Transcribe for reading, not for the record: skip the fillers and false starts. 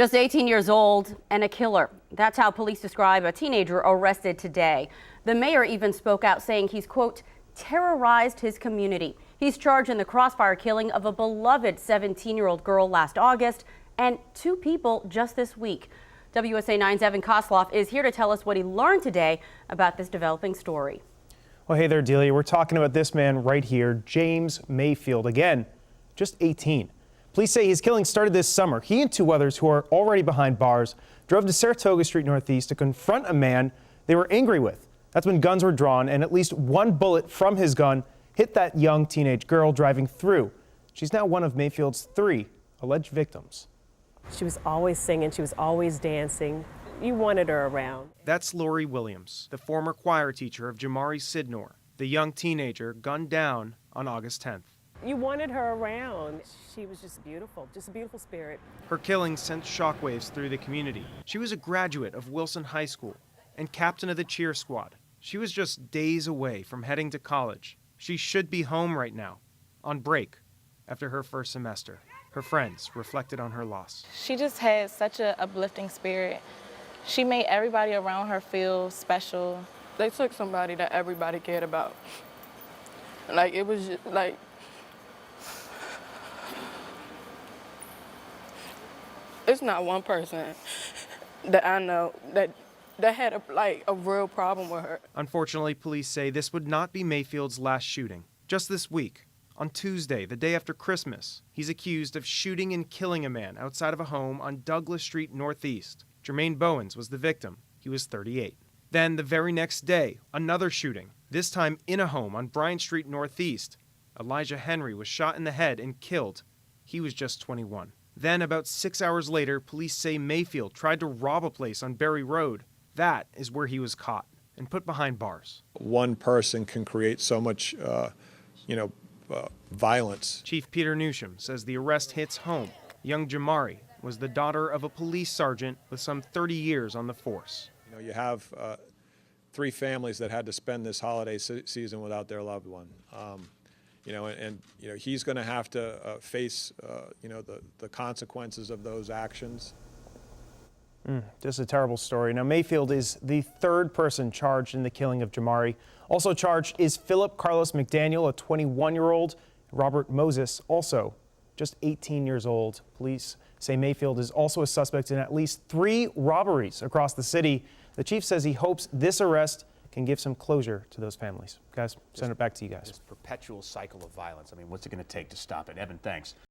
Just 18 years old and a killer. That's how police describe a teenager arrested today. The mayor even spoke out saying he's, quote, terrorized his community. He's charged in the crossfire killing of a beloved 17-year-old girl last August and 2 people just this week. WSA 9's Evan Kosloff is here to tell us what he learned today about this developing story. Well, hey there, Delia. We're talking about this man right here, James Mayfield. Again, just 18. Police say his killing started this summer. He and 2 others who are already behind bars drove to Saratoga Street Northeast to confront a man they were angry with. That's when guns were drawn and at least 1 bullet from his gun hit that young teenage girl driving through. She's now one of Mayfield's 3 alleged victims. She was always singing, she was always dancing. You wanted her around. That's Lori Williams, the former choir teacher of Jamari Sidnor, the young teenager gunned down on August 10th. You wanted her around. She was just a beautiful spirit. Her killing sent shockwaves through the community. She was a graduate of Wilson High School and captain of the cheer squad. She was just days away from heading to college. She should be home right now, on break, after her first semester. Her friends reflected on her loss. She just had such an uplifting spirit. She made everybody around her feel special. They took somebody that everybody cared about. Like, it was just, like, it's not one person that I know that had a real problem with her. Unfortunately, police say this would not be Mayfield's last shooting. Just this week, on Tuesday, the day after Christmas, he's accused of shooting and killing a man outside of a home on Douglas Street Northeast. Jermaine Bowens was the victim. He was 38. Then the very next day, another shooting, this time in a home on Bryant Street Northeast. Elijah Henry was shot in the head and killed. He was just 21. Then, about 6 hours later, police say Mayfield tried to rob a place on Berry Road. That is where he was caught and put behind bars. One person can create so much, violence. Chief Peter Newsham says the arrest hits home. Young Jamari was the daughter of a police sergeant with some 30 years on the force. You have 3 families that had to spend this holiday season without their loved one. He's going to have to face, the consequences of those actions. Just a terrible story. Now, Mayfield is the 3rd person charged in the killing of Jamari. Also charged is Philip Carlos McDaniel, a 21-year-old. Robert Moses, also just 18 years old. Police say Mayfield is also a suspect in at least 3 robberies across the city. The chief says he hopes this arrest can give some closure to those families. Guys, send it back to you guys. This perpetual cycle of violence. I mean, what's it going to take to stop it? Evan, thanks.